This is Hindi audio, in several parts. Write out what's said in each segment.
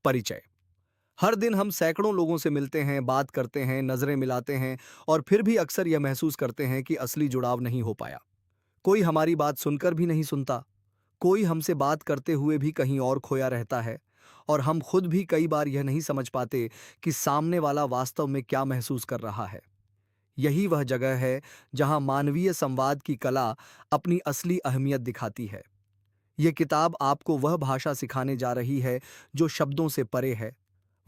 परिचय। हर दिन हम सैकड़ों लोगों से मिलते हैं, बात करते हैं, नजरें मिलाते हैं और फिर भी अक्सर यह महसूस करते हैं कि असली जुड़ाव नहीं हो पाया। कोई हमारी बात सुनकर भी नहीं सुनता, कोई हमसे बात करते हुए भी कहीं और खोया रहता है और हम खुद भी कई बार यह नहीं समझ पाते कि सामने वाला वास्तव में क्या महसूस कर रहा है। यही वह जगह है जहां मानवीय संवाद की कला अपनी असली अहमियत दिखाती है। यह किताब आपको वह भाषा सिखाने जा रही है जो शब्दों से परे है,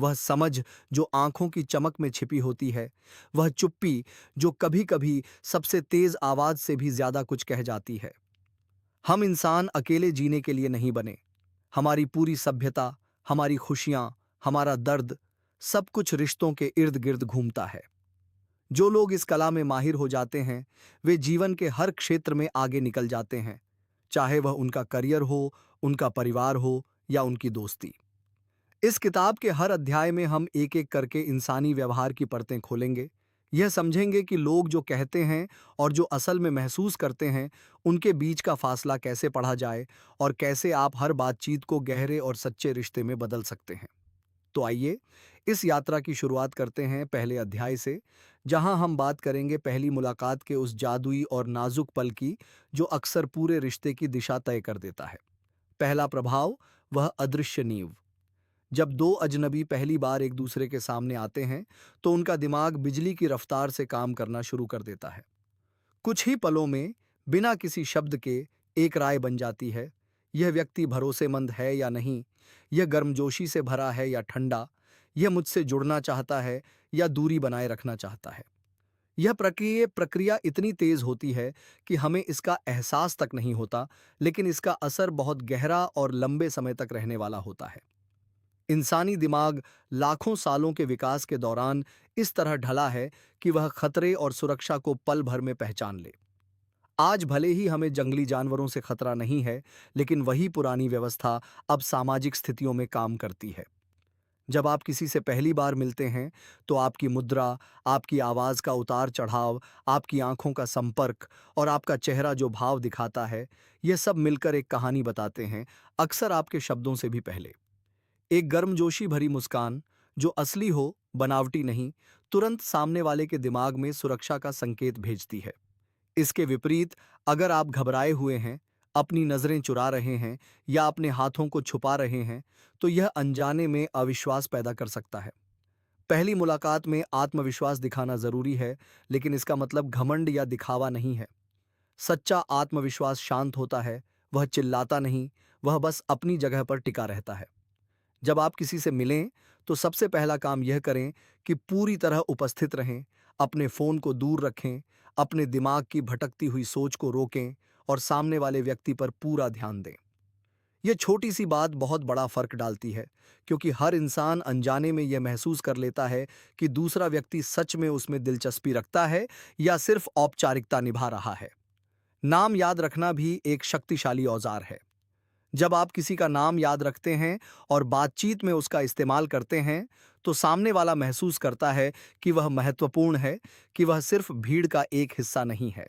वह समझ जो आंखों की चमक में छिपी होती है, वह चुप्पी जो कभी-कभी सबसे तेज आवाज से भी ज्यादा कुछ कह जाती है। हम इंसान अकेले जीने के लिए नहीं बने। हमारी पूरी सभ्यता, हमारी खुशियां, हमारा दर्द, सब कुछ रिश्तों के इर्द-गिर्द घूमता है। जो लोग इस कला में माहिर हो जाते हैं, वे जीवन के हर क्षेत्र में आगे निकल जाते हैं, चाहे वह उनका करियर हो, उनका परिवार हो या उनकी दोस्ती। इस किताब के हर अध्याय में हम एक-एक करके इंसानी व्यवहार की परतें खोलेंगे। यह समझेंगे कि लोग जो कहते हैं और जो असल में महसूस करते हैं, उनके बीच का फासला कैसे पढ़ा जाए और कैसे आप हर बातचीत को गहरे और सच्चे रिश्ते में बदल सकते हैं। तो आइए, इस यात्रा की शुरुआत करते हैं पहले अध्याय से, जहां हम बात करेंगे पहली मुलाकात के उस जादुई और नाजुक पल की, जो अक्सर पूरे रिश्ते की दिशा तय कर देता है। पहला प्रभाव, वह अदृश्य नींव। जब दो अजनबी पहली बार एक दूसरे के सामने आते हैं, तो उनका दिमाग बिजली की रफ्तार से काम करना शुरू कर देता है। कुछ ही पलों में, बिना किसी शब्द के, एक राय बन जाती है। यह व्यक्ति भरोसेमंद है या नहीं, यह गर्मजोशी से भरा है या ठंडा, यह मुझसे जुड़ना चाहता है या दूरी बनाए रखना चाहता है। यह प्रक्रिया इतनी तेज होती है कि हमें इसका एहसास तक नहीं होता, लेकिन इसका असर बहुत गहरा और लंबे समय तक रहने वाला होता है। इंसानी दिमाग लाखों सालों के विकास के दौरान इस तरह ढला है कि वह खतरे और सुरक्षा को पल भर में पहचान ले। आज भले ही हमें जंगली जानवरों से खतरा नहीं है, लेकिन वही पुरानी व्यवस्था अब सामाजिक स्थितियों में काम करती है। जब आप किसी से पहली बार मिलते हैं, तो आपकी मुद्रा, आपकी आवाज का उतार चढ़ाव, आपकी आंखों का संपर्क और आपका चेहरा जो भाव दिखाता है, ये सब मिलकर एक कहानी बताते हैं, अक्सर आपके शब्दों से भी पहले। एक गर्मजोशी भरी मुस्कान, जो असली हो, बनावटी नहीं, तुरंत सामने वाले के दिमाग में सुरक्षा का संकेत भेजती है। इसके विपरीत, अगर आप घबराए हुए हैं, अपनी नजरें चुरा रहे हैं या अपने हाथों को छुपा रहे हैं, तो यह अनजाने में अविश्वास पैदा कर सकता है। पहली मुलाकात में आत्मविश्वास दिखाना जरूरी है, लेकिन इसका मतलब घमंड या दिखावा नहीं है। सच्चा आत्मविश्वास शांत होता है, वह चिल्लाता नहीं, वह बस अपनी जगह पर टिका रहता है। जब आप किसी से मिलें, तो सबसे पहला काम यह करें कि पूरी तरह उपस्थित रहें, अपने फ़ोन को दूर रखें, अपने दिमाग की भटकती हुई सोच को रोकें और सामने वाले व्यक्ति पर पूरा ध्यान दें। यह छोटी सी बात बहुत बड़ा फ़र्क डालती है, क्योंकि हर इंसान अनजाने में यह महसूस कर लेता है कि दूसरा व्यक्ति सच में उसमें दिलचस्पी रखता है या सिर्फ औपचारिकता निभा रहा है। नाम याद रखना भी एक शक्तिशाली औजार है। जब आप किसी का नाम याद रखते हैं और बातचीत में उसका इस्तेमाल करते हैं, तो सामने वाला महसूस करता है कि वह महत्वपूर्ण है, कि वह सिर्फ भीड़ का एक हिस्सा नहीं है।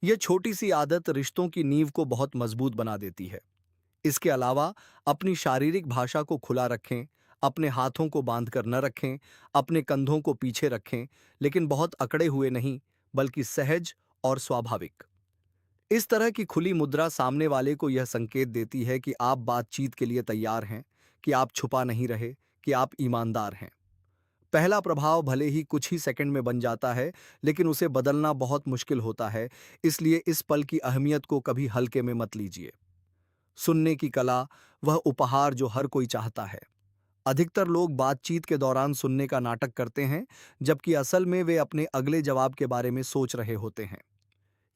यह छोटी सी आदत रिश्तों की नींव को बहुत मजबूत बना देती है। इसके अलावा, अपनी शारीरिक भाषा को खुला रखें, अपने हाथों को बांध कर न रखें, अपने कंधों को पीछे रखें, लेकिन बहुत अकड़े हुए नहीं, बल्कि सहज और स्वाभाविक। इस तरह की खुली मुद्रा सामने वाले को यह संकेत देती है कि आप बातचीत के लिए तैयार हैं, कि आप छुपा नहीं रहे, कि आप ईमानदार हैं। पहला प्रभाव भले ही कुछ ही सेकंड में बन जाता है, लेकिन उसे बदलना बहुत मुश्किल होता है, इसलिए इस पल की अहमियत को कभी हल्के में मत लीजिए। सुनने की कला, वह उपहार जो हर कोई चाहता है। अधिकतर लोग बातचीत के दौरान सुनने का नाटक करते हैं, जबकि असल में वे अपने अगले जवाब के बारे में सोच रहे होते हैं।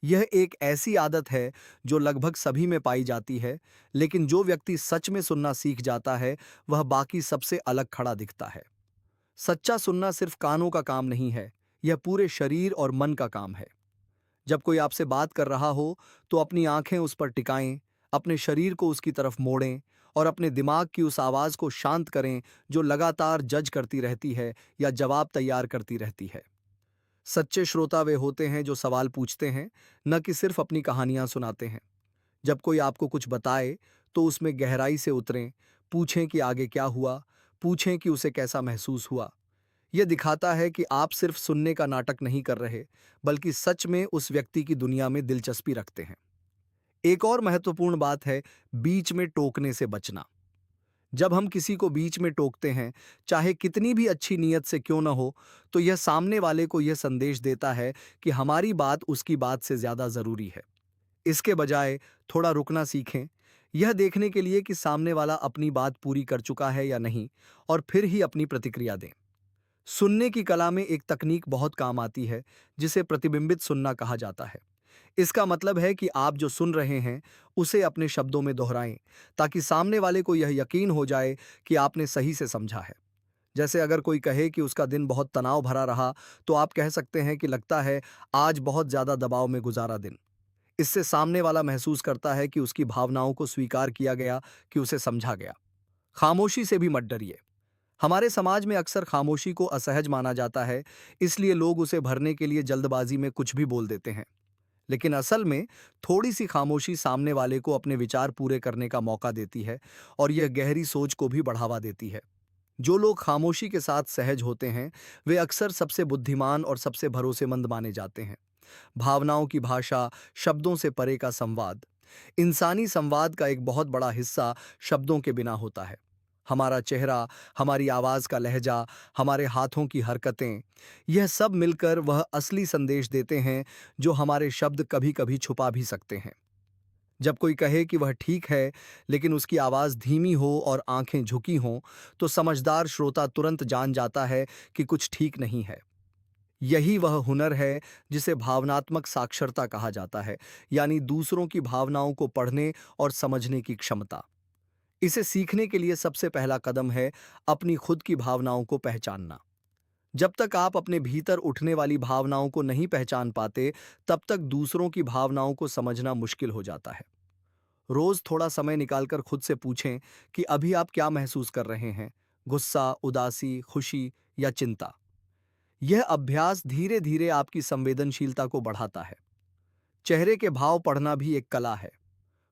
यह एक ऐसी आदत है जो लगभग सभी में पाई जाती है, लेकिन जो व्यक्ति सच में सुनना सीख जाता है, वह बाकी सबसे अलग खड़ा दिखता है। सच्चा सुनना सिर्फ कानों का काम नहीं है, यह पूरे शरीर और मन का काम है। जब कोई आपसे बात कर रहा हो, तो अपनी आंखें उस पर टिकाएं, अपने शरीर को उसकी तरफ मोड़ें और अपने दिमाग की उस आवाज को शांत करें जो लगातार जज करती रहती है या जवाब तैयार करती रहती है। सच्चे श्रोता वे होते हैं जो सवाल पूछते हैं, न कि सिर्फ अपनी कहानियां सुनाते हैं। जब कोई आपको कुछ बताए, तो उसमें गहराई से उतरें, पूछें कि आगे क्या हुआ, पूछें कि उसे कैसा महसूस हुआ। यह दिखाता है कि आप सिर्फ सुनने का नाटक नहीं कर रहे, बल्कि सच में उस व्यक्ति की दुनिया में दिलचस्पी रखते हैं। एक और महत्वपूर्ण बात है बीच में टोकने से बचना। जब हम किसी को बीच में टोकते हैं, चाहे कितनी भी अच्छी नीयत से क्यों न हो, तो यह सामने वाले को यह संदेश देता है कि हमारी बात उसकी बात से ज्यादा जरूरी है। इसके बजाय थोड़ा रुकना सीखें, यह देखने के लिए कि सामने वाला अपनी बात पूरी कर चुका है या नहीं, और फिर ही अपनी प्रतिक्रिया दें। सुनने की कला में एक तकनीक बहुत काम आती है, जिसे प्रतिबिंबित सुनना कहा जाता है। इसका मतलब है कि आप जो सुन रहे हैं, उसे अपने शब्दों में दोहराएं, ताकि सामने वाले को यह यकीन हो जाए कि आपने सही से समझा है। जैसे अगर कोई कहे कि उसका दिन बहुत तनाव भरा रहा, तो आप कह सकते हैं कि लगता है आज बहुत ज्यादा दबाव में गुजारा दिन। इससे सामने वाला महसूस करता है कि उसकी भावनाओं को स्वीकार किया गया, कि उसे समझा गया। खामोशी से भी मत डरिए। हमारे समाज में अक्सर खामोशी को असहज माना जाता है, इसलिए लोग उसे भरने के लिए जल्दबाजी में कुछ भी बोल देते हैं। लेकिन असल में थोड़ी सी खामोशी सामने वाले को अपने विचार पूरे करने का मौका देती है, और यह गहरी सोच को भी बढ़ावा देती है। जो लोग खामोशी के साथ सहज होते हैं, वे अक्सर सबसे बुद्धिमान और सबसे भरोसेमंद माने जाते हैं। भावनाओं की भाषा, शब्दों से परे का संवाद। इंसानी संवाद का एक बहुत बड़ा हिस्सा शब्दों के बिना होता है। हमारा चेहरा, हमारी आवाज का लहजा, हमारे हाथों की हरकतें, यह सब मिलकर वह असली संदेश देते हैं जो हमारे शब्द कभी-कभी छुपा भी सकते हैं। जब कोई कहे कि वह ठीक है, लेकिन उसकी आवाज धीमी हो और आंखें झुकी हों, तो समझदार श्रोता तुरंत जान जाता है कि कुछ ठीक नहीं है। यही वह हुनर है जिसे भावनात्मक साक्षरता कहा जाता है, यानी दूसरों की भावनाओं को पढ़ने और समझने की क्षमता। इसे सीखने के लिए सबसे पहला कदम है अपनी खुद की भावनाओं को पहचानना। जब तक आप अपने भीतर उठने वाली भावनाओं को नहीं पहचान पाते, तब तक दूसरों की भावनाओं को समझना मुश्किल हो जाता है। रोज थोड़ा समय निकालकर खुद से पूछें कि अभी आप क्या महसूस कर रहे हैं, गुस्सा, उदासी, खुशी या चिंता। यह अभ्यास धीरे धीरे आपकी संवेदनशीलता को बढ़ाता है। चेहरे के भाव पढ़ना भी एक कला है।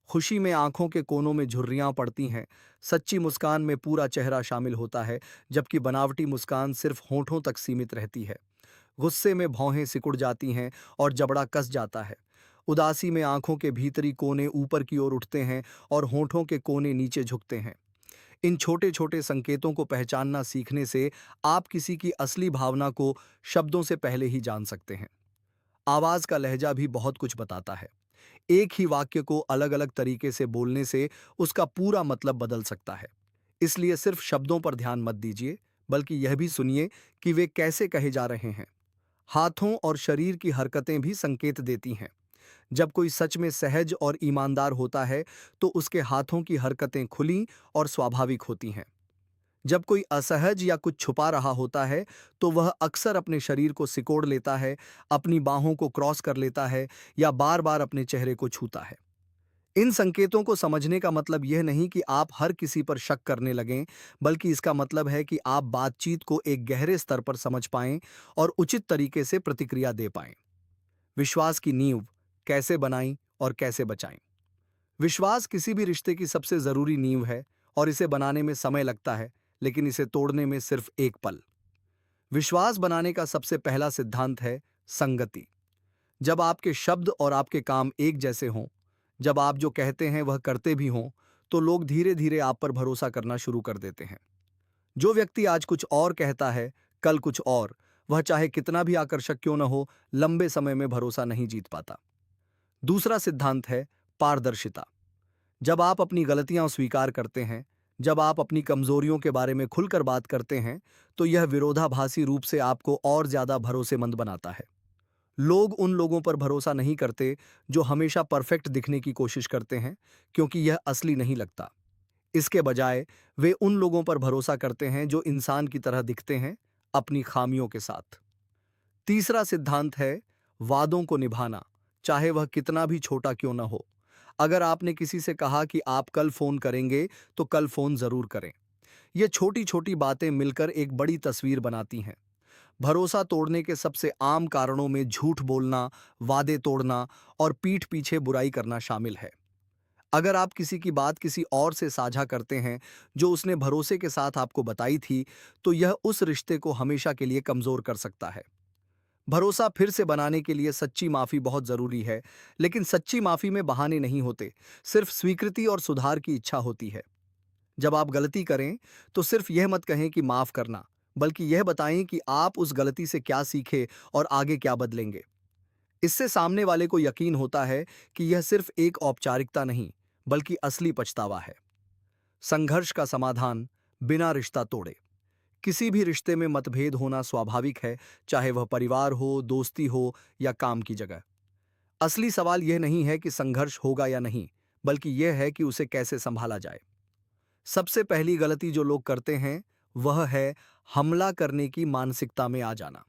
खुशी में आंखों के कोनों में झुर्रियां पड़ती हैं, सच्ची मुस्कान में पूरा चेहरा शामिल होता है, जबकि बनावटी मुस्कान सिर्फ होंठों तक सीमित रहती है। गुस्से में भौहें सिकुड़ जाती हैं और जबड़ा कस जाता है। उदासी में आंखों के भीतरी कोने ऊपर की ओर उठते हैं और होंठों के कोने नीचे झुकते हैं। इन छोटे छोटे संकेतों को पहचानना सीखने से आप किसी की असली भावना को शब्दों से पहले ही जान सकते हैं। आवाज का लहजा भी बहुत कुछ बताता है। एक ही वाक्य को अलग अलग तरीके से बोलने से उसका पूरा मतलब बदल सकता है। इसलिए सिर्फ शब्दों पर ध्यान मत दीजिए, बल्कि यह भी सुनिए कि वे कैसे कहे जा रहे हैं। हाथों और शरीर की हरकतें भी संकेत देती हैं। जब कोई सच में सहज और ईमानदार होता है, तो उसके हाथों की हरकतें खुली और स्वाभाविक होती हैं। जब कोई असहज या कुछ छुपा रहा होता है, तो वह अक्सर अपने शरीर को सिकोड़ लेता है, अपनी बाहों को क्रॉस कर लेता है या बार बार अपने चेहरे को छूता है। इन संकेतों को समझने का मतलब यह नहीं कि आप हर किसी पर शक करने लगें, बल्कि इसका मतलब है कि आप बातचीत को एक गहरे स्तर पर समझ पाएं और उचित तरीके से प्रतिक्रिया दे पाएं। विश्वास की नींव कैसे बनाएं और कैसे बचाएं? विश्वास किसी भी रिश्ते की सबसे जरूरी नींव है, और इसे बनाने में समय लगता है, लेकिन इसे तोड़ने में सिर्फ एक पल। विश्वास बनाने का सबसे पहला सिद्धांत है संगति। जब आपके शब्द और आपके काम एक जैसे हों, जब आप जो कहते हैं वह करते भी हों, तो लोग धीरे धीरे आप पर भरोसा करना शुरू कर देते हैं। जो व्यक्ति आज कुछ और कहता है, कल कुछ और, वह चाहे कितना भी आकर्षक क्यों न हो, लंबे समय में भरोसा नहीं जीत पाता। दूसरा सिद्धांत है पारदर्शिता। जब आप अपनी गलतियां स्वीकार करते हैं, जब आप अपनी कमजोरियों के बारे में खुलकर बात करते हैं, तो यह विरोधाभासी रूप से आपको और ज्यादा भरोसेमंद बनाता है। लोग उन लोगों पर भरोसा नहीं करते जो हमेशा परफेक्ट दिखने की कोशिश करते हैं, क्योंकि यह असली नहीं लगता। इसके बजाय वे उन लोगों पर भरोसा करते हैं जो इंसान की तरह दिखते हैं, अपनी खामियों के साथ। तीसरा सिद्धांत है वादों को निभाना, चाहे वह कितना भी छोटा क्यों न हो। अगर आपने किसी से कहा कि आप कल फोन करेंगे, तो कल फोन जरूर करें। ये छोटी छोटी बातें मिलकर एक बड़ी तस्वीर बनाती हैं। भरोसा तोड़ने के सबसे आम कारणों में झूठ बोलना, वादे तोड़ना और पीठ पीछे बुराई करना शामिल है। अगर आप किसी की बात किसी और से साझा करते हैं जो उसने भरोसे के साथ आपको बताई थी, तो यह उस रिश्ते को हमेशा के लिए कमजोर कर सकता है। भरोसा फिर से बनाने के लिए सच्ची माफी बहुत जरूरी है, लेकिन सच्ची माफी में बहाने नहीं होते, सिर्फ स्वीकृति और सुधार की इच्छा होती है। जब आप गलती करें, तो सिर्फ यह मत कहें कि माफ करना, बल्कि यह बताएं कि आप उस गलती से क्या सीखे और आगे क्या बदलेंगे। इससे सामने वाले को यकीन होता है कि यह सिर्फ एक औपचारिकता नहीं, बल्कि असली पछतावा है। संघर्ष का समाधान बिना रिश्ता तोड़े। किसी भी रिश्ते में मतभेद होना स्वाभाविक है, चाहे वह परिवार हो, दोस्ती हो या काम की जगह। असली सवाल यह नहीं है कि संघर्ष होगा या नहीं, बल्कि यह है कि उसे कैसे संभाला जाए। सबसे पहली गलती जो लोग करते हैं, वह है हमला करने की मानसिकता में आ जाना।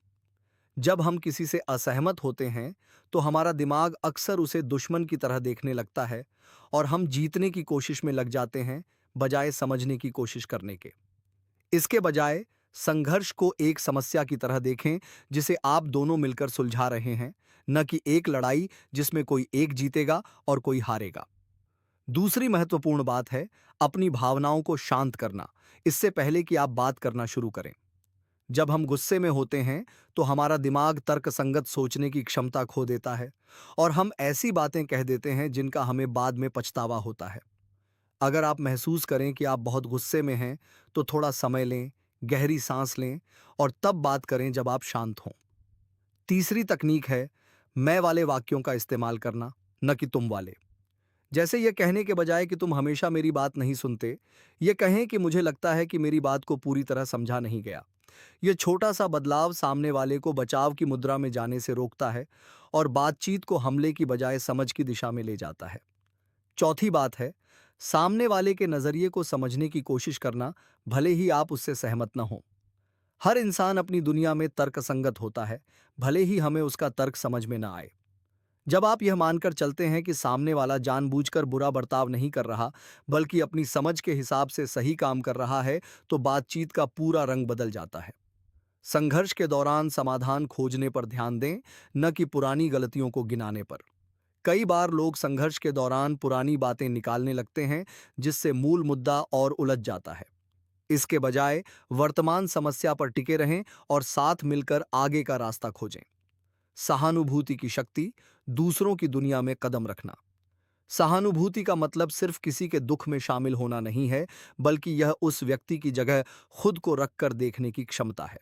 जब हम किसी से असहमत होते हैं, तो हमारा दिमाग अक्सर उसे दुश्मन की तरह देखने लगता है और हम जीतने की कोशिश में लग जाते हैं, बजाय समझने की कोशिश करने के। इसके बजाय संघर्ष को एक समस्या की तरह देखें, जिसे आप दोनों मिलकर सुलझा रहे हैं, न कि एक लड़ाई जिसमें कोई एक जीतेगा और कोई हारेगा। दूसरी महत्वपूर्ण बात है अपनी भावनाओं को शांत करना, इससे पहले कि आप बात करना शुरू करें। जब हम गुस्से में होते हैं, तो हमारा दिमाग तर्कसंगत सोचने की क्षमता खो देता है और हम ऐसी बातें कह देते हैं जिनका हमें बाद में पछतावा होता है। अगर आप महसूस करें कि आप बहुत गुस्से में हैं, तो थोड़ा समय लें, गहरी सांस लें और तब बात करें जब आप शांत हों। तीसरी तकनीक है मैं वाले वाक्यों का इस्तेमाल करना, न कि तुम वाले। जैसे यह कहने के बजाय कि तुम हमेशा मेरी बात नहीं सुनते, यह कहें कि मुझे लगता है कि मेरी बात को पूरी तरह समझा नहीं गया। यह छोटा सा बदलाव सामने वाले को बचाव की मुद्रा में जाने से रोकता है और बातचीत को हमले की बजाय समझ की दिशा में ले जाता है। चौथी बात है सामने वाले के नजरिए को समझने की कोशिश करना, भले ही आप उससे सहमत न हो। हर इंसान अपनी दुनिया में तर्कसंगत होता है, भले ही हमें उसका तर्क समझ में ना आए। जब आप यह मानकर चलते हैं कि सामने वाला जानबूझकर बुरा बर्ताव नहीं कर रहा, बल्कि अपनी समझ के हिसाब से सही काम कर रहा है, तो बातचीत का पूरा रंग बदल जाता है। संघर्ष के दौरान समाधान खोजने पर ध्यान दें, न कि पुरानी गलतियों को गिनाने पर। कई बार लोग संघर्ष के दौरान पुरानी बातें निकालने लगते हैं, जिससे मूल मुद्दा और उलझ जाता है। इसके बजाय वर्तमान समस्या पर टिके रहें और साथ मिलकर आगे का रास्ता खोजें। सहानुभूति की शक्ति, दूसरों की दुनिया में कदम रखना। सहानुभूति का मतलब सिर्फ किसी के दुख में शामिल होना नहीं है, बल्कि यह उस व्यक्ति की जगह खुद को रखकर देखने की क्षमता है।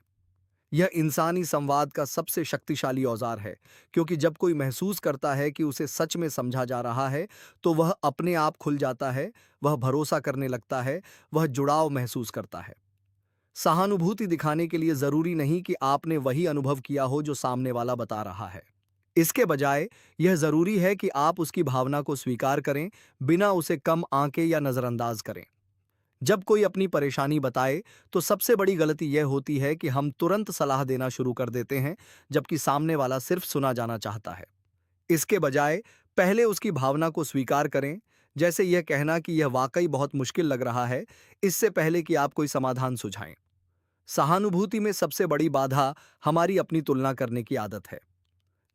यह इंसानी संवाद का सबसे शक्तिशाली औजार है, क्योंकि जब कोई महसूस करता है कि उसे सच में समझा जा रहा है, तो वह अपने आप खुल जाता है, वह भरोसा करने लगता है, वह जुड़ाव महसूस करता है। सहानुभूति दिखाने के लिए जरूरी नहीं कि आपने वही अनुभव किया हो जो सामने वाला बता रहा है। इसके बजाय यह जरूरी है कि आप उसकी भावना को स्वीकार करें, बिना उसे कम आंके या नजरअंदाज करें। जब कोई अपनी परेशानी बताए, तो सबसे बड़ी गलती यह होती है कि हम तुरंत सलाह देना शुरू कर देते हैं, जबकि सामने वाला सिर्फ सुना जाना चाहता है। इसके बजाय पहले उसकी भावना को स्वीकार करें, जैसे यह कहना कि यह वाकई बहुत मुश्किल लग रहा है, इससे पहले कि आप कोई समाधान सुझाएं। सहानुभूति में सबसे बड़ी बाधा हमारी अपनी तुलना करने की आदत है।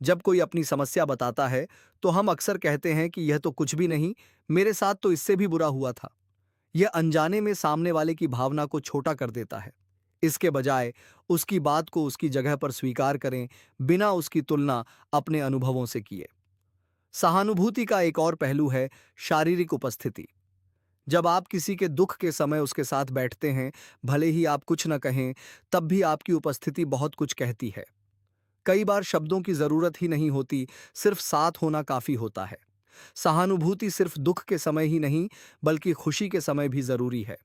जब कोई अपनी समस्या बताता है, तो हम अक्सर कहते हैं कि यह तो कुछ भी नहीं, मेरे साथ तो इससे भी बुरा हुआ था। यह अनजाने में सामने वाले की भावना को छोटा कर देता है। इसके बजाय उसकी बात को उसकी जगह पर स्वीकार करें, बिना उसकी तुलना अपने अनुभवों से किए। सहानुभूति का एक और पहलू है शारीरिक उपस्थिति। जब आप किसी के दुख के समय उसके साथ बैठते हैं, भले ही आप कुछ न कहें, तब भी आपकी उपस्थिति बहुत कुछ कहती है। कई बार शब्दों की जरूरत ही नहीं होती, सिर्फ साथ होना काफी होता है। सहानुभूति सिर्फ दुख के समय ही नहीं, बल्कि खुशी के समय भी जरूरी है।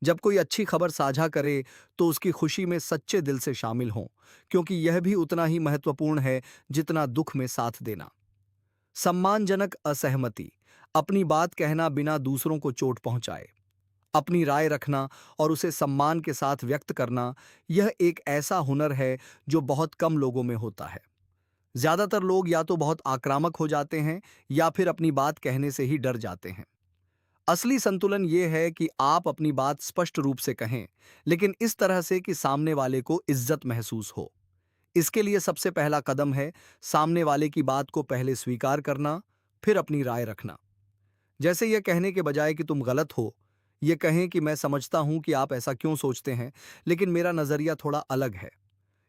जब कोई अच्छी खबर साझा करे, तो उसकी खुशी में सच्चे दिल से शामिल हों, क्योंकि यह भी उतना ही महत्वपूर्ण है जितना दुख में साथ देना। सम्मानजनक असहमति, अपनी बात कहना बिना दूसरों को चोट पहुंचाए। अपनी राय रखना और उसे सम्मान के साथ व्यक्त करना, यह एक ऐसा हुनर है जो बहुत कम लोगों में होता है। ज्यादातर लोग या तो बहुत आक्रामक हो जाते हैं, या फिर अपनी बात कहने से ही डर जाते हैं। असली संतुलन यह है कि आप अपनी बात स्पष्ट रूप से कहें, लेकिन इस तरह से कि सामने वाले को इज्जत महसूस हो। इसके लिए सबसे पहला कदम है सामने वाले की बात को पहले स्वीकार करना, फिर अपनी राय रखना। जैसे यह कहने के बजाय कि तुम गलत हो, ये कहें कि मैं समझता हूं कि आप ऐसा क्यों सोचते हैं, लेकिन मेरा नजरिया थोड़ा अलग है।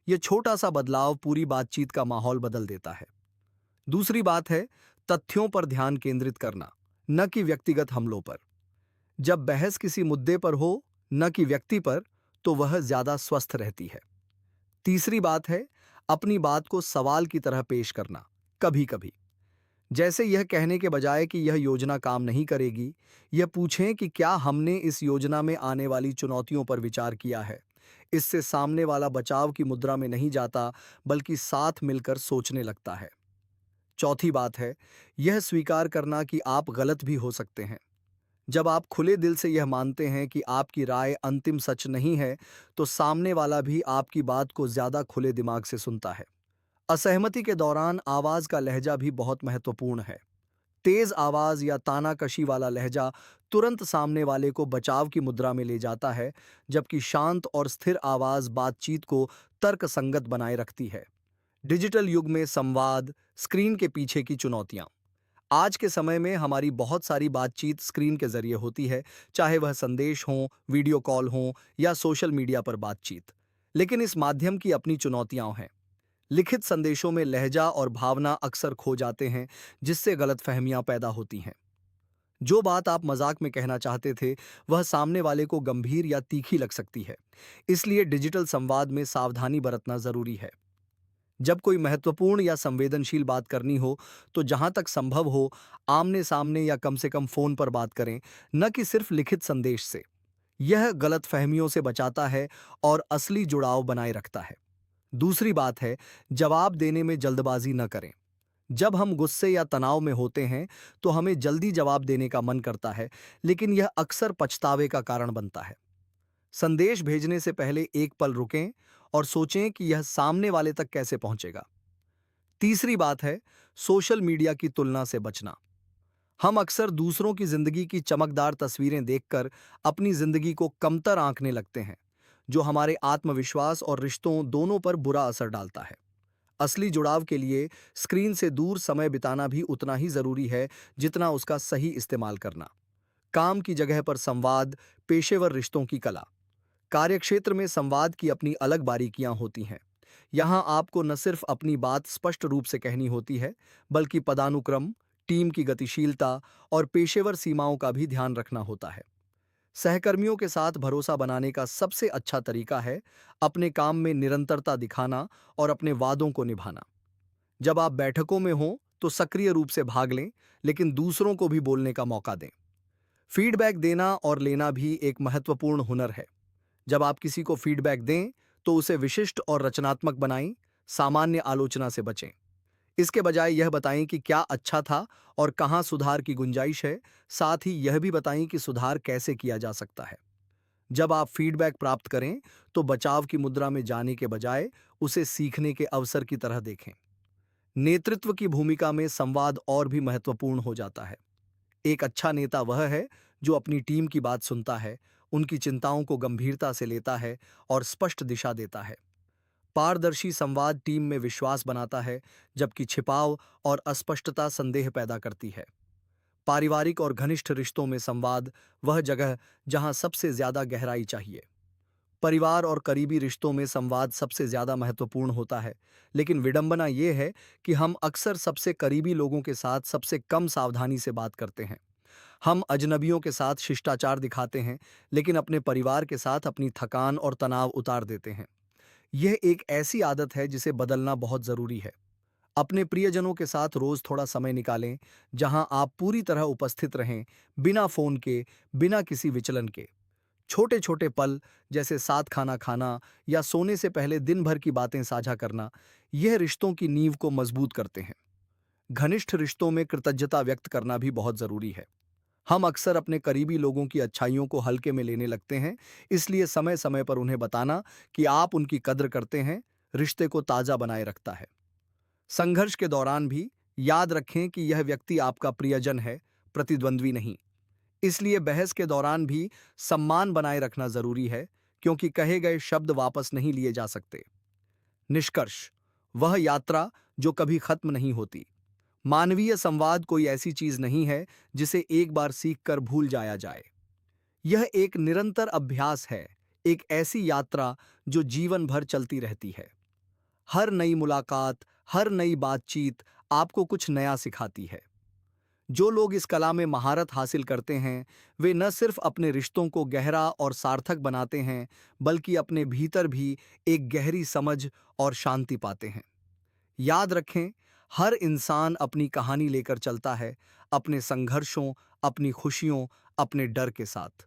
यह छोटा सा बदलाव पूरी बातचीत का माहौल बदल देता है। दूसरी बात है तथ्यों पर ध्यान केंद्रित करना, न कि व्यक्तिगत हमलों पर। जब बहस किसी मुद्दे पर हो, न कि व्यक्ति पर, तो वह ज्यादा स्वस्थ रहती है। तीसरी बात है अपनी बात को सवाल की तरह पेश करना। कभी कभी जैसे यह कहने के बजाय कि यह योजना काम नहीं करेगी, यह पूछें कि क्या हमने इस योजना में आने वाली चुनौतियों पर विचार किया है। इससे सामने वाला बचाव की मुद्रा में नहीं जाता, बल्कि साथ मिलकर सोचने लगता है। चौथी बात है यह स्वीकार करना कि आप गलत भी हो सकते हैं। जब आप खुले दिल से यह मानते हैं कि आपकी राय अंतिम सच नहीं है, तो सामने वाला भी आपकी बात को ज्यादा खुले दिमाग से सुनता है। असहमति के दौरान आवाज का लहजा भी बहुत महत्वपूर्ण है। तेज आवाज या तानाकशी वाला लहजा तुरंत सामने वाले को बचाव की मुद्रा में ले जाता है, जबकि शांत और स्थिर आवाज बातचीत को तर्कसंगत बनाए रखती है। डिजिटल युग में संवाद, स्क्रीन के पीछे की चुनौतियां। आज के समय में हमारी बहुत सारी बातचीत स्क्रीन के जरिए होती है, चाहे वह संदेश हो, वीडियो कॉल हो या सोशल मीडिया पर बातचीत। लेकिन इस माध्यम की अपनी चुनौतियां हैं। लिखित संदेशों में लहजा और भावना अक्सर खो जाते हैं, जिससे गलतफहमियां पैदा होती हैं। जो बात आप मजाक में कहना चाहते थे, वह सामने वाले को गंभीर या तीखी लग सकती है। इसलिए डिजिटल संवाद में सावधानी बरतना जरूरी है। जब कोई महत्वपूर्ण या संवेदनशील बात करनी हो, तो जहां तक संभव हो, आमने सामने या कम से कम फोन पर बात करें, न कि सिर्फ लिखित संदेश से। यह गलतफहमियों से बचाता है और असली जुड़ाव बनाए रखता है। दूसरी बात है जवाब देने में जल्दबाजी न करें। जब हम गुस्से या तनाव में होते हैं, तो हमें जल्दी जवाब देने का मन करता है, लेकिन यह अक्सर पछतावे का कारण बनता है। संदेश भेजने से पहले एक पल रुकें और सोचें कि यह सामने वाले तक कैसे पहुंचेगा। तीसरी बात है सोशल मीडिया की तुलना से बचना। हम अक्सर दूसरों की जिंदगी की चमकदार तस्वीरें देखकर अपनी जिंदगी को कमतर आंकने लगते हैं, जो हमारे आत्मविश्वास और रिश्तों दोनों पर बुरा असर डालता है। असली जुड़ाव के लिए स्क्रीन से दूर समय बिताना भी उतना ही जरूरी है जितना उसका सही इस्तेमाल करना। काम की जगह पर संवाद, पेशेवर रिश्तों की कला। कार्यक्षेत्र में संवाद की अपनी अलग बारीकियां होती हैं। यहां आपको न सिर्फ अपनी बात स्पष्ट रूप से कहनी होती है, बल्कि पदानुक्रम, टीम की गतिशीलता और पेशेवर सीमाओं का भी ध्यान रखना होता है। सहकर्मियों के साथ भरोसा बनाने का सबसे अच्छा तरीका है अपने काम में निरंतरता दिखाना और अपने वादों को निभाना। जब आप बैठकों में हों, तो सक्रिय रूप से भाग लें, लेकिन दूसरों को भी बोलने का मौका दें। फीडबैक देना और लेना भी एक महत्वपूर्ण हुनर है। जब आप किसी को फीडबैक दें, तो उसे विशिष्ट और रचनात्मक बनाएं, सामान्य आलोचना से बचें। इसके बजाय यह बताएं कि क्या अच्छा था और कहां सुधार की गुंजाइश है, साथ ही यह भी बताएं कि सुधार कैसे किया जा सकता है। जब आप फीडबैक प्राप्त करें, तो बचाव की मुद्रा में जाने के बजाय उसे सीखने के अवसर की तरह देखें। नेतृत्व की भूमिका में संवाद और भी महत्वपूर्ण हो जाता है। एक अच्छा नेता वह है जो अपनी टीम की बात सुनता है, उनकी चिंताओं को गंभीरता से लेता है और स्पष्ट दिशा देता है। पारदर्शी संवाद टीम में विश्वास बनाता है, जबकि छिपाव और अस्पष्टता संदेह पैदा करती है। पारिवारिक और घनिष्ठ रिश्तों में संवाद वह जगह जहां सबसे ज्यादा गहराई चाहिए। परिवार और करीबी रिश्तों में संवाद सबसे ज्यादा महत्वपूर्ण होता है, लेकिन विडंबना यह है कि हम अक्सर सबसे करीबी लोगों के साथ सबसे कम सावधानी से बात करते हैं। हम अजनबियों के साथ शिष्टाचार दिखाते हैं, लेकिन अपने परिवार के साथ अपनी थकान और तनाव उतार देते हैं। यह एक ऐसी आदत है जिसे बदलना बहुत जरूरी है। अपने प्रियजनों के साथ रोज थोड़ा समय निकालें, जहां आप पूरी तरह उपस्थित रहें, बिना फोन के, बिना किसी विचलन के। छोटे छोटे पल, जैसे साथ खाना खाना या सोने से पहले दिन भर की बातें साझा करना, यह रिश्तों की नींव को मजबूत करते हैं। घनिष्ठ रिश्तों में कृतज्ञता व्यक्त करना भी बहुत जरूरी है। हम अक्सर अपने करीबी लोगों की अच्छाइयों को हल्के में लेने लगते हैं, इसलिए समय समय पर उन्हें बताना कि आप उनकी कद्र करते हैं, रिश्ते को ताजा बनाए रखता है। संघर्ष के दौरान भी याद रखें कि यह व्यक्ति आपका प्रियजन है, प्रतिद्वंद्वी नहीं। इसलिए बहस के दौरान भी सम्मान बनाए रखना जरूरी है, क्योंकि कहे गए शब्द वापस नहीं लिए जा सकते। निष्कर्ष, वह यात्रा जो कभी खत्म नहीं होती, मानवीय संवाद कोई ऐसी चीज नहीं है जिसे एक बार सीखकर भूल जाया जाए। यह एक निरंतर अभ्यास है, एक ऐसी यात्रा जो जीवन भर चलती रहती है। हर नई मुलाकात, हर नई बातचीत आपको कुछ नया सिखाती है। जो लोग इस कला में महारत हासिल करते हैं, वे न सिर्फ अपने रिश्तों को गहरा और सार्थक बनाते हैं, बल्कि अपने भीतर भी एक गहरी समझ और शांति पाते हैं। याद रखें, हर इंसान अपनी कहानी लेकर चलता है, अपने संघर्षों, अपनी खुशियों, अपने डर के साथ।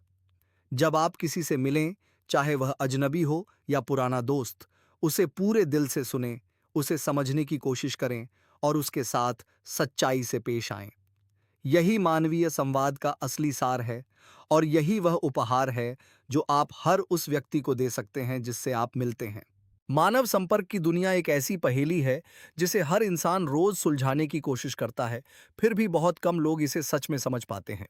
जब आप किसी से मिलें, चाहे वह अजनबी हो या पुराना दोस्त, उसे पूरे दिल से सुनें, उसे समझने की कोशिश करें और उसके साथ सच्चाई से पेश आएं। यही मानवीय संवाद का असली सार है और यही वह उपहार है जो आप हर उस व्यक्ति को दे सकते हैं जिससे आप मिलते हैं। मानव संपर्क की दुनिया एक ऐसी पहेली है जिसे हर इंसान रोज सुलझाने की कोशिश करता है, फिर भी बहुत कम लोग इसे सच में समझ पाते हैं।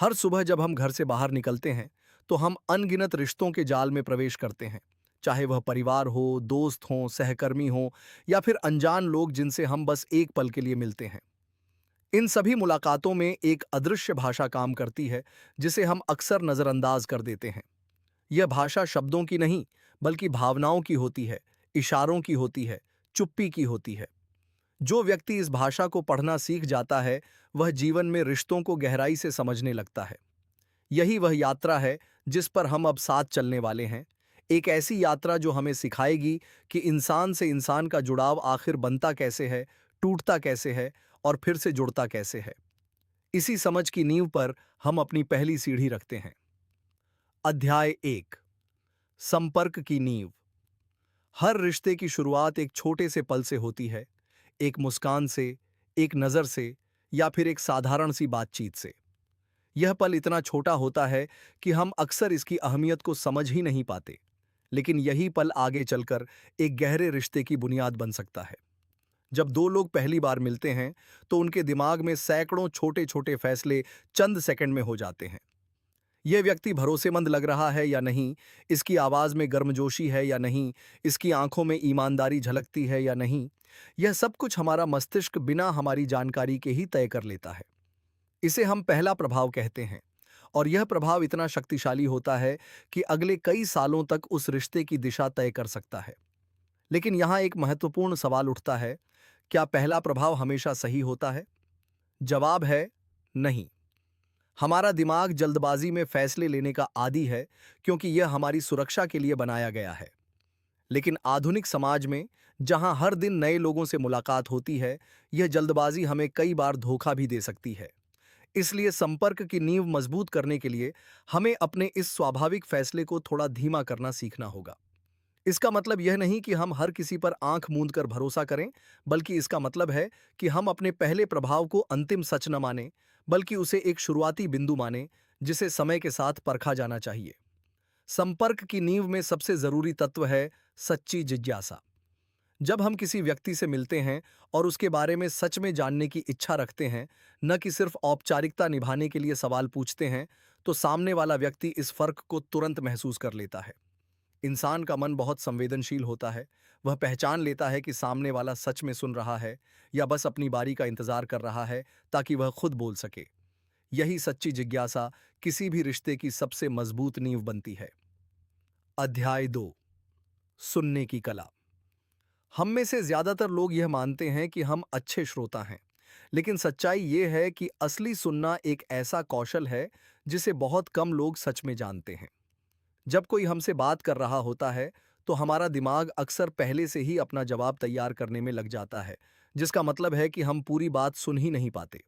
हर सुबह जब हम घर से बाहर निकलते हैं, तो हम अनगिनत रिश्तों के जाल में प्रवेश करते हैं, चाहे वह परिवार हो, दोस्त हों, सहकर्मी हों या फिर अनजान लोग जिनसे हम बस एक पल के लिए मिलते हैं। इन सभी मुलाकातों में एक अदृश्य भाषा काम करती है जिसे हम अक्सर नजरअंदाज कर देते हैं। यह भाषा शब्दों की नहीं, बल्कि भावनाओं की होती है, इशारों की होती है, चुप्पी की होती है। जो व्यक्ति इस भाषा को पढ़ना सीख जाता है, वह जीवन में रिश्तों को गहराई से समझने लगता है। यही वह यात्रा है जिस पर हम अब साथ चलने वाले हैं। एक ऐसी यात्रा जो हमें सिखाएगी कि इंसान से इंसान का जुड़ाव आखिर बनता कैसे है, टूटता कैसे है और फिर से जुड़ता कैसे है। इसी समझ की नींव पर हम अपनी पहली सीढ़ी रखते हैं। अध्याय 1। संपर्क की नींव। हर रिश्ते की शुरुआत एक छोटे से पल से होती है, एक मुस्कान से, एक नज़र से या फिर एक साधारण सी बातचीत से। यह पल इतना छोटा होता है कि हम अक्सर इसकी अहमियत को समझ ही नहीं पाते, लेकिन यही पल आगे चलकर एक गहरे रिश्ते की बुनियाद बन सकता है। जब दो लोग पहली बार मिलते हैं, तो उनके दिमाग में सैकड़ों छोटे-छोटे फैसले चंद सेकंड में हो जाते हैं। यह व्यक्ति भरोसेमंद लग रहा है या नहीं, इसकी आवाज में गर्मजोशी है या नहीं, इसकी आंखों में ईमानदारी झलकती है या नहीं, यह सब कुछ हमारा मस्तिष्क बिना हमारी जानकारी के ही तय कर लेता है। इसे हम पहला प्रभाव कहते हैं और यह प्रभाव इतना शक्तिशाली होता है कि अगले कई सालों तक उस रिश्ते की दिशा तय कर सकता है। लेकिन यहाँ एक महत्वपूर्ण सवाल उठता है, क्या पहला प्रभाव हमेशा सही होता है? जवाब है नहीं। हमारा दिमाग जल्दबाजी में फैसले लेने का आदी है, क्योंकि यह हमारी सुरक्षा के लिए बनाया गया है। लेकिन आधुनिक समाज में, जहां हर दिन नए लोगों से मुलाकात होती है, यह जल्दबाजी हमें कई बार धोखा भी दे सकती है। इसलिए संपर्क की नींव मजबूत करने के लिए हमें अपने इस स्वाभाविक फैसले को थोड़ा धीमा करना सीखना होगा। इसका मतलब यह नहीं कि हम हर किसी पर आंख मूंद कर भरोसा करें, बल्कि इसका मतलब है कि हम अपने पहले प्रभाव को अंतिम सच न मानें, बल्कि उसे एक शुरुआती बिंदु मानें जिसे समय के साथ परखा जाना चाहिए। संपर्क की नींव में सबसे जरूरी तत्व है सच्ची जिज्ञासा। जब हम किसी व्यक्ति से मिलते हैं और उसके बारे में सच में जानने की इच्छा रखते हैं, न कि सिर्फ औपचारिकता निभाने के लिए सवाल पूछते हैं, तो सामने वाला व्यक्ति इस फर्क को तुरंत महसूस कर लेता है। इंसान का मन बहुत संवेदनशील होता है। वह पहचान लेता है कि सामने वाला सच में सुन रहा है या बस अपनी बारी का इंतजार कर रहा है ताकि वह खुद बोल सके। यही सच्ची जिज्ञासा किसी भी रिश्ते की सबसे मजबूत नींव बनती है। अध्याय 2। सुनने की कला। हम में से ज्यादातर लोग यह मानते हैं कि हम अच्छे श्रोता हैं, लेकिन सच्चाई यह है कि असली सुनना एक ऐसा कौशल है जिसे बहुत कम लोग सच में जानते हैं। जब कोई हमसे बात कर रहा होता है, तो हमारा दिमाग अक्सर पहले से ही अपना जवाब तैयार करने में लग जाता है, जिसका मतलब है कि हम पूरी बात सुन ही नहीं पाते।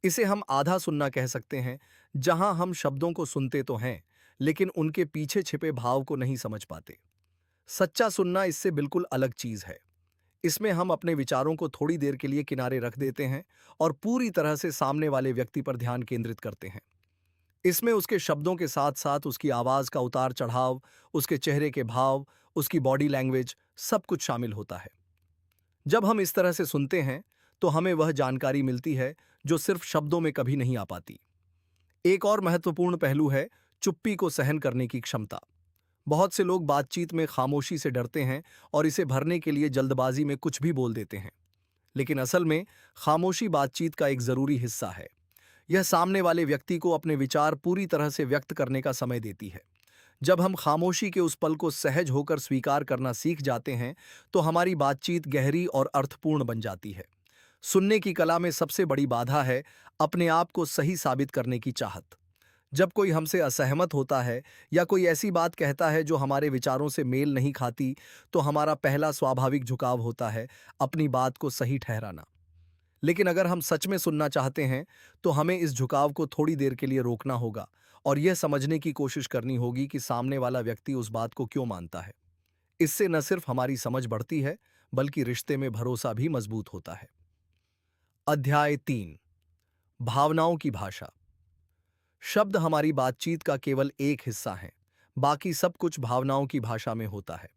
इसे हम आधा सुनना कह सकते हैं, जहां हम शब्दों को सुनते तो हैं, लेकिन उनके पीछे छिपे भाव को नहीं समझ पाते। सच्चा सुनना इससे बिल्कुल अलग चीज है। इसमें हम अपने विचारों को थोड़ी देर के लिए किनारे रख देते हैं और पूरी तरह से सामने वाले व्यक्ति पर ध्यान केंद्रित करते हैं। इसमें उसके शब्दों के साथ साथ उसकी आवाज का उतार चढ़ाव, उसके चेहरे के भाव, उसकी बॉडी लैंग्वेज, सब कुछ शामिल होता है। जब हम इस तरह से सुनते हैं, तो हमें वह जानकारी मिलती है जो सिर्फ शब्दों में कभी नहीं आ पाती। एक और महत्वपूर्ण पहलू है चुप्पी को सहन करने की क्षमता। बहुत से लोग बातचीत में खामोशी से डरते हैं और इसे भरने के लिए जल्दबाजी में कुछ भी बोल देते हैं। लेकिन असल में खामोशी बातचीत का एक जरूरी हिस्सा है। यह सामने वाले व्यक्ति को अपने विचार पूरी तरह से व्यक्त करने का समय देती है। जब हम खामोशी के उस पल को सहज होकर स्वीकार करना सीख जाते हैं, तो हमारी बातचीत गहरी और अर्थपूर्ण बन जाती है। सुनने की कला में सबसे बड़ी बाधा है अपने आप को सही साबित करने की चाहत। जब कोई हमसे असहमत होता है या कोई ऐसी बात कहता है जो हमारे विचारों से मेल नहीं खाती, तो हमारा पहला स्वाभाविक झुकाव होता है अपनी बात को सही ठहराना। लेकिन अगर हम सच में सुनना चाहते हैं, तो हमें इस झुकाव को थोड़ी देर के लिए रोकना होगा और यह समझने की कोशिश करनी होगी कि सामने वाला व्यक्ति उस बात को क्यों मानता है। इससे न सिर्फ हमारी समझ बढ़ती है, बल्कि रिश्ते में भरोसा भी मजबूत होता है। अध्याय 3, भावनाओं की भाषा। शब्द हमारी बातचीत का केवल एक हिस्सा हैं, बाकी सब कुछ भावनाओं की भाषा में होता है।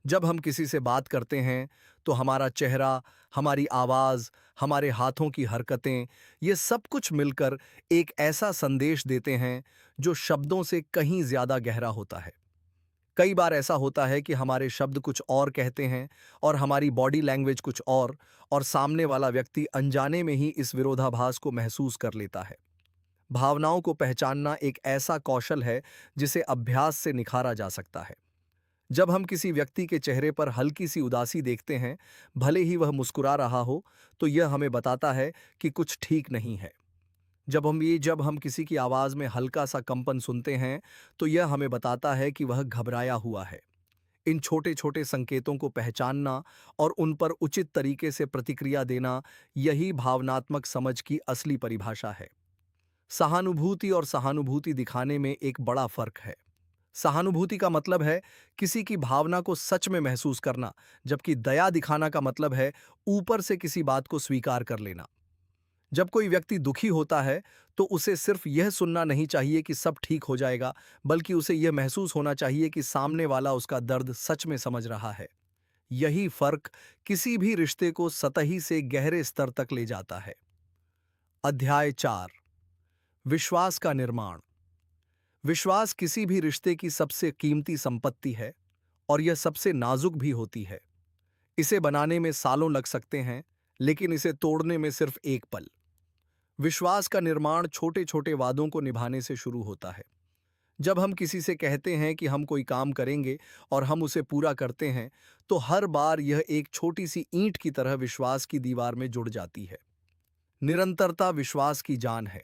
जब हम किसी से बात करते हैं, तो हमारा चेहरा, हमारी आवाज, हमारे हाथों की हरकतें, ये सब कुछ मिलकर एक ऐसा संदेश देते हैं जो शब्दों से कहीं ज्यादा गहरा होता है। कई बार ऐसा होता है कि हमारे शब्द कुछ और कहते हैं और हमारी बॉडी लैंग्वेज कुछ और सामने वाला व्यक्ति अनजाने में ही इस विरोधाभास को महसूस कर लेता है। भावनाओं को पहचानना एक ऐसा कौशल है जिसे अभ्यास से निखारा जा सकता है। जब हम किसी व्यक्ति के चेहरे पर हल्की सी उदासी देखते हैं, भले ही वह मुस्कुरा रहा हो, तो यह हमें बताता है कि कुछ ठीक नहीं है। जब हम किसी की आवाज में हल्का सा कंपन सुनते हैं, तो यह हमें बताता है कि वह घबराया हुआ है। इन छोटे छोटे संकेतों को पहचानना और उन पर उचित तरीके से प्रतिक्रिया देना, यही भावनात्मक समझ की असली परिभाषा है। सहानुभूति और सहानुभूति दिखाने में एक बड़ा फर्क है। सहानुभूति का मतलब है किसी की भावना को सच में महसूस करना, जबकि दया दिखाना का मतलब है ऊपर से किसी बात को स्वीकार कर लेना। जब कोई व्यक्ति दुखी होता है, तो उसे सिर्फ यह सुनना नहीं चाहिए कि सब ठीक हो जाएगा, बल्कि उसे यह महसूस होना चाहिए कि सामने वाला उसका दर्द सच में समझ रहा है। यही फर्क किसी भी रिश्ते को सतही से गहरे स्तर तक ले जाता है। अध्याय 4, विश्वास का निर्माण। विश्वास किसी भी रिश्ते की सबसे कीमती संपत्ति है और यह सबसे नाजुक भी होती है। इसे बनाने में सालों लग सकते हैं, लेकिन इसे तोड़ने में सिर्फ एक पल। विश्वास का निर्माण छोटे छोटे वादों को निभाने से शुरू होता है। जब हम किसी से कहते हैं कि हम कोई काम करेंगे और हम उसे पूरा करते हैं, तो हर बार यह एक छोटी सी ईंट की तरह विश्वास की दीवार में जुड़ जाती है। निरंतरता विश्वास की जान है।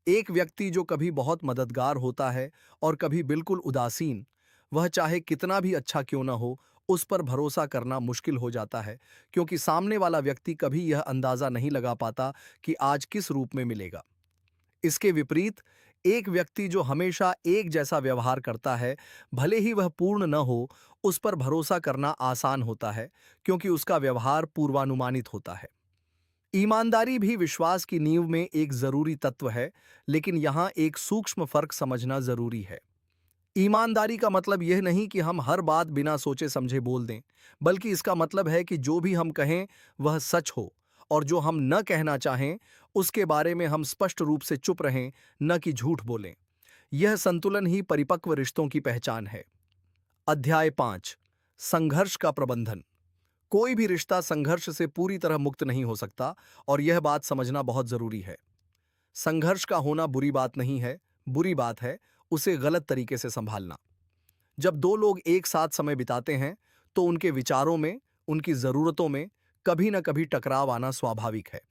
एक व्यक्ति जो कभी बहुत मददगार होता है और कभी बिल्कुल उदासीन, वह चाहे कितना भी अच्छा क्यों न हो, उस पर भरोसा करना मुश्किल हो जाता है, क्योंकि सामने वाला व्यक्ति कभी यह अंदाजा नहीं लगा पाता कि आज किस रूप में मिलेगा। इसके विपरीत, एक व्यक्ति जो हमेशा एक जैसा व्यवहार करता है, भले ही वह पूर्ण न हो, उस पर भरोसा करना आसान होता है, क्योंकि उसका व्यवहार पूर्वानुमानित होता है। ईमानदारी भी विश्वास की नींव में एक जरूरी तत्व है, लेकिन यहां एक सूक्ष्म फर्क समझना जरूरी है। ईमानदारी का मतलब यह नहीं कि हम हर बात बिना सोचे समझे बोल दें, बल्कि इसका मतलब है कि जो भी हम कहें वह सच हो, और जो हम न कहना चाहें उसके बारे में हम स्पष्ट रूप से चुप रहें, न कि झूठ बोलें। यह संतुलन ही परिपक्व रिश्तों की पहचान है। अध्याय 5, संघर्ष का प्रबंधन। कोई भी रिश्ता संघर्ष से पूरी तरह मुक्त नहीं हो सकता, और यह बात समझना बहुत जरूरी है। संघर्ष का होना बुरी बात नहीं है, बुरी बात है उसे गलत तरीके से संभालना। जब दो लोग एक साथ समय बिताते हैं, तो उनके विचारों में, उनकी जरूरतों में कभी न कभी टकराव आना स्वाभाविक है।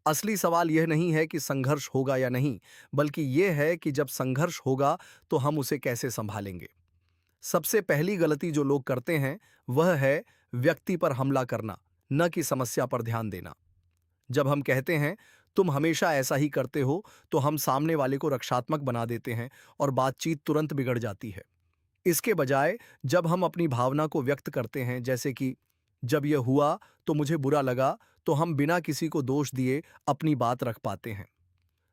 असली सवाल यह नहीं है कि संघर्ष होगा या नहीं, बल्कि यह है कि जब संघर्ष होगा तो हम उसे कैसे संभालेंगे। सबसे पहली गलती जो लोग करते हैं, वह है व्यक्ति पर हमला करना, न कि समस्या पर ध्यान देना। जब हम कहते हैं तुम हमेशा ऐसा ही करते हो, तो हम सामने वाले को रक्षात्मक बना देते हैं और बातचीत तुरंत बिगड़ जाती है। इसके बजाय जब हम अपनी भावना को व्यक्त करते हैं, जैसे कि जब यह हुआ तो मुझे बुरा लगा, तो हम बिना किसी को दोष दिए अपनी बात रख पाते हैं।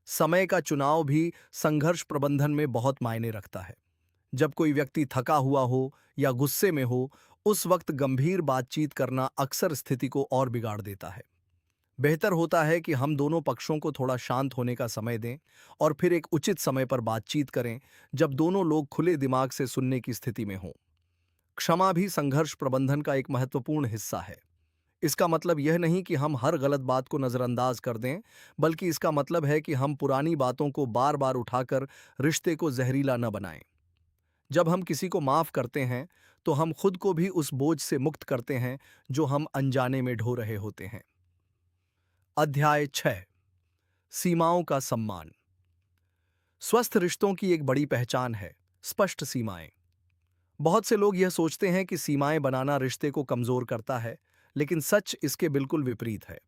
समय का चुनाव भी संघर्ष प्रबंधन में बहुत मायने रखता है। जब कोई व्यक्ति थका हुआ हो या गुस्से में हो, उस वक्त गंभीर बातचीत करना अक्सर स्थिति को और बिगाड़ देता है। बेहतर होता है कि हम दोनों पक्षों को थोड़ा शांत होने का समय दें और फिर एक उचित समय पर बातचीत करें, जब दोनों लोग खुले दिमाग से सुनने की स्थिति में हों। क्षमा भी संघर्ष प्रबंधन का एक महत्वपूर्ण हिस्सा है। इसका मतलब यह नहीं कि हम हर गलत बात को नज़रअंदाज कर दें, बल्कि इसका मतलब है कि हम पुरानी बातों को बार बार उठाकर रिश्ते को जहरीला न बनाएं। जब हम किसी को माफ़ करते हैं, तो हम खुद को भी उस बोझ से मुक्त करते हैं जो हम अनजाने में ढो रहे होते हैं। अध्याय 6। सीमाओं का सम्मान। स्वस्थ रिश्तों की एक बड़ी पहचान है स्पष्ट सीमाएं। बहुत से लोग यह सोचते हैं कि सीमाएं बनाना रिश्ते को कमजोर करता है, लेकिन सच इसके बिल्कुल विपरीत है।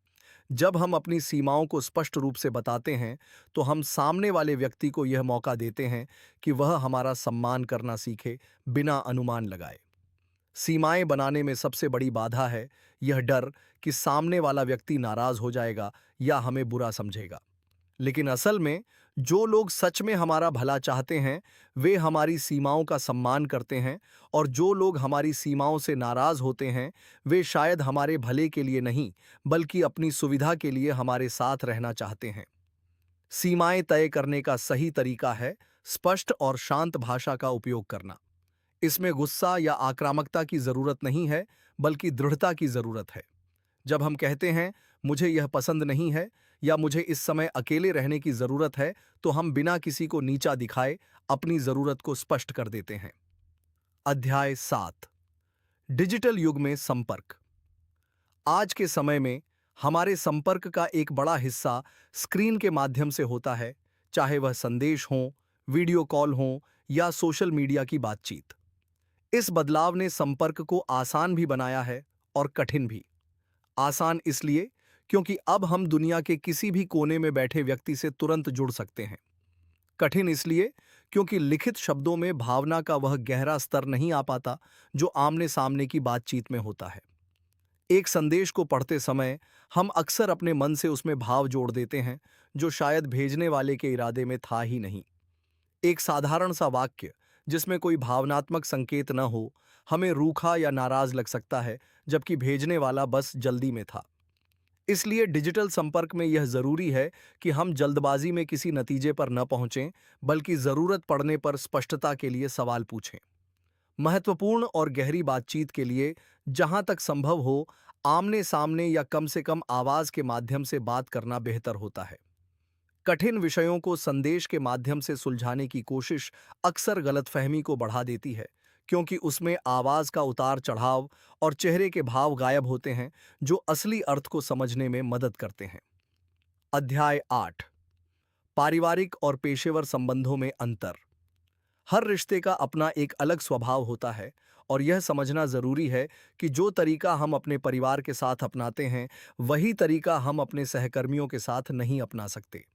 जब हम अपनी सीमाओं को स्पष्ट रूप से बताते हैं, तो हम सामने वाले व्यक्ति को यह मौका देते हैं कि वह हमारा सम्मान करना सीखे, बिना अनुमान लगाए। सीमाएं बनाने में सबसे बड़ी बाधा है यह डर कि सामने वाला व्यक्ति नाराज हो जाएगा या हमें बुरा समझेगा। लेकिन असल में जो लोग सच में हमारा भला चाहते हैं, वे हमारी सीमाओं का सम्मान करते हैं, और जो लोग हमारी सीमाओं से नाराज होते हैं, वे शायद हमारे भले के लिए नहीं, बल्कि अपनी सुविधा के लिए हमारे साथ रहना चाहते हैं। सीमाएं तय करने का सही तरीका है स्पष्ट और शांत भाषा का उपयोग करना। इसमें गुस्सा या आक्रामकता की जरूरत नहीं है, बल्कि दृढ़ता की जरूरत है। जब हम कहते हैं मुझे यह पसंद नहीं है या मुझे इस समय अकेले रहने की जरूरत है, तो हम बिना किसी को नीचा दिखाए अपनी जरूरत को स्पष्ट कर देते हैं। अध्याय 7। डिजिटल युग में संपर्क। आज के समय में हमारे संपर्क का एक बड़ा हिस्सा स्क्रीन के माध्यम से होता है, चाहे वह संदेश हो, वीडियो कॉल हो या सोशल मीडिया की बातचीत। इस बदलाव ने संपर्क को आसान भी बनाया है और कठिन भी। आसान इसलिए क्योंकि अब हम दुनिया के किसी भी कोने में बैठे व्यक्ति से तुरंत जुड़ सकते हैं। कठिन इसलिए क्योंकि लिखित शब्दों में भावना का वह गहरा स्तर नहीं आ पाता जो आमने सामने की बातचीत में होता है। एक संदेश को पढ़ते समय हम अक्सर अपने मन से उसमें भाव जोड़ देते हैं जो शायद भेजने वाले के इरादे में था ही नहीं। एक साधारण सा वाक्य जिसमें कोई भावनात्मक संकेत न हो, हमें रूखा या नाराज लग सकता है, जबकि भेजने वाला बस जल्दी में था। इसलिए डिजिटल संपर्क में यह जरूरी है कि हम जल्दबाजी में किसी नतीजे पर न पहुंचें, बल्कि जरूरत पड़ने पर स्पष्टता के लिए सवाल पूछें। महत्वपूर्ण और गहरी बातचीत के लिए जहां तक संभव हो, आमने सामने या कम से कम आवाज के माध्यम से बात करना बेहतर होता है। कठिन विषयों को संदेश के माध्यम से सुलझाने की कोशिश अक्सर गलतफहमी को बढ़ा देती है, क्योंकि उसमें आवाज का उतार चढ़ाव और चेहरे के भाव गायब होते हैं जो असली अर्थ को समझने में मदद करते हैं। अध्याय 8। पारिवारिक और पेशेवर संबंधों में अंतर। हर रिश्ते का अपना एक अलग स्वभाव होता है, और यह समझना जरूरी है कि जो तरीका हम अपने परिवार के साथ अपनाते हैं, वही तरीका हम अपने सहकर्मियों के साथ नहीं अपना सकते।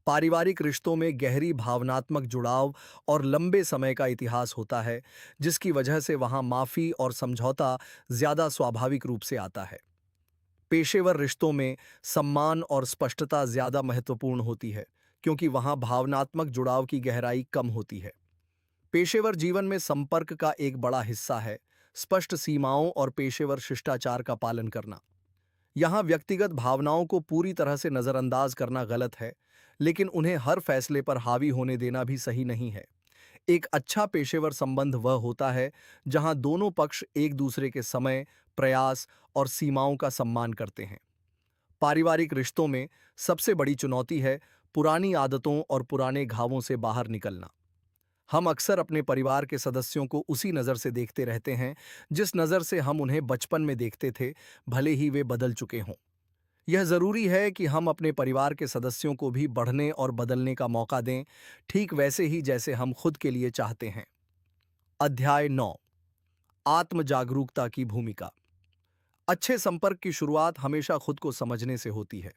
पारिवारिक रिश्तों में गहरी भावनात्मक जुड़ाव और लंबे समय का इतिहास होता है, जिसकी वजह से वहां माफी और समझौता ज्यादा स्वाभाविक रूप से आता है। पेशेवर रिश्तों में सम्मान और स्पष्टता ज्यादा महत्वपूर्ण होती है, क्योंकि वहां भावनात्मक जुड़ाव की गहराई कम होती है। पेशेवर जीवन में संपर्क का एक बड़ा हिस्सा है स्पष्ट सीमाओं और पेशेवर शिष्टाचार का पालन करना। यहाँ व्यक्तिगत भावनाओं को पूरी तरह से नजरअंदाज करना गलत है, लेकिन उन्हें हर फैसले पर हावी होने देना भी सही नहीं है। एक अच्छा पेशेवर संबंध वह होता है जहां दोनों पक्ष एक दूसरे के समय, प्रयास और सीमाओं का सम्मान करते हैं। पारिवारिक रिश्तों में सबसे बड़ी चुनौती है पुरानी आदतों और पुराने घावों से बाहर निकलना। हम अक्सर अपने परिवार के सदस्यों को उसी नज़र से देखते रहते हैं जिस नज़र से हम उन्हें बचपन में देखते थे, भले ही वे बदल चुके हों। यह जरूरी है कि हम अपने परिवार के सदस्यों को भी बढ़ने और बदलने का मौका दें, ठीक वैसे ही जैसे हम खुद के लिए चाहते हैं। अध्याय 9। आत्म जागरूकता की भूमिका। अच्छे संपर्क की शुरुआत हमेशा खुद को समझने से होती है।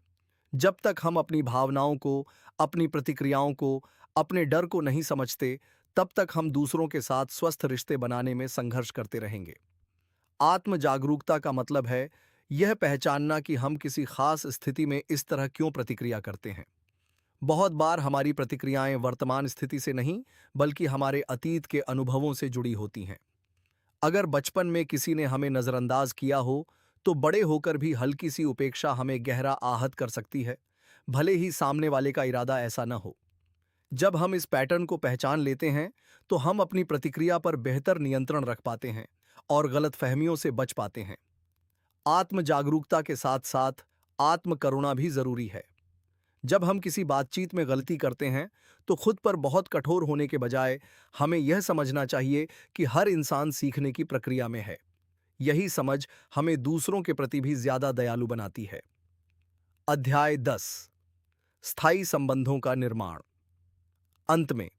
जब तक हम अपनी भावनाओं को, अपनी प्रतिक्रियाओं को, अपने डर को नहीं समझते, तब तक हम दूसरों के साथ स्वस्थ रिश्ते बनाने में संघर्ष करते रहेंगे। आत्म जागरूकता का मतलब है यह पहचानना कि हम किसी खास स्थिति में इस तरह क्यों प्रतिक्रिया करते हैं। बहुत बार हमारी प्रतिक्रियाएं वर्तमान स्थिति से नहीं, बल्कि हमारे अतीत के अनुभवों से जुड़ी होती हैं। अगर बचपन में किसी ने हमें नजरअंदाज किया हो, तो बड़े होकर भी हल्की सी उपेक्षा हमें गहरा आहत कर सकती है, भले ही सामने वाले का इरादा ऐसा न हो। जब हम इस पैटर्न को पहचान लेते हैं, तो हम अपनी प्रतिक्रिया पर बेहतर नियंत्रण रख पाते हैं और गलतफहमियों से बच पाते हैं। आत्म जागरूकता के साथ साथ आत्म करुणा भी जरूरी है। जब हम किसी बातचीत में गलती करते हैं तो खुद पर बहुत कठोर होने के बजाय हमें यह समझना चाहिए कि हर इंसान सीखने की प्रक्रिया में है। यही समझ हमें दूसरों के प्रति भी ज्यादा दयालु बनाती है। अध्याय 10, स्थायी संबंधों का निर्माण। अंत में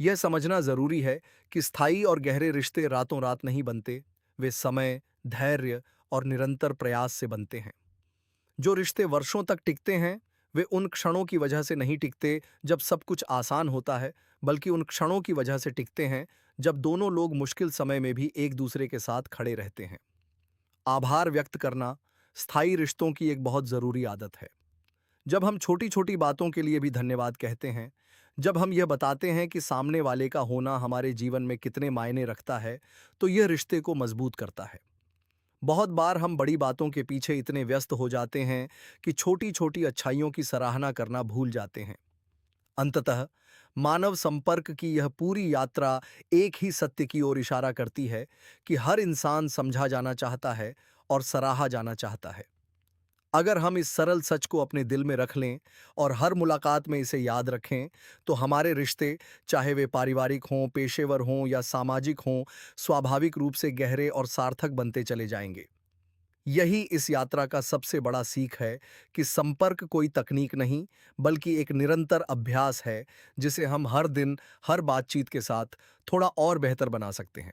यह समझना जरूरी है कि स्थायी और गहरे रिश्ते रातों रात नहीं बनते, वे समय, धैर्य और निरंतर प्रयास से बनते हैं। जो रिश्ते वर्षों तक टिकते हैं वे उन क्षणों की वजह से नहीं टिकते जब सब कुछ आसान होता है, बल्कि उन क्षणों की वजह से टिकते हैं जब दोनों लोग मुश्किल समय में भी एक दूसरे के साथ खड़े रहते हैं। आभार व्यक्त करना स्थायी रिश्तों की एक बहुत जरूरी आदत है। जब हम छोटी छोटी बातों के लिए भी धन्यवाद कहते हैं, जब हम यह बताते हैं कि सामने वाले का होना हमारे जीवन में कितने मायने रखता है, तो यह रिश्ते को मजबूत करता है। बहुत बार हम बड़ी बातों के पीछे इतने व्यस्त हो जाते हैं कि छोटी छोटी अच्छाइयों की सराहना करना भूल जाते हैं। अंततः मानव संपर्क की यह पूरी यात्रा एक ही सत्य की ओर इशारा करती है कि हर इंसान समझा जाना चाहता है और सराहा जाना चाहता है। अगर हम इस सरल सच को अपने दिल में रख लें और हर मुलाकात में इसे याद रखें, तो हमारे रिश्ते, चाहे वे पारिवारिक हों, पेशेवर हों या सामाजिक हों, स्वाभाविक रूप से गहरे और सार्थक बनते चले जाएंगे। यही इस यात्रा का सबसे बड़ा सीख है कि संपर्क कोई तकनीक नहीं, बल्कि एक निरंतर अभ्यास है जिसे हम हर दिन, हर बातचीत के साथ थोड़ा और बेहतर बना सकते हैं।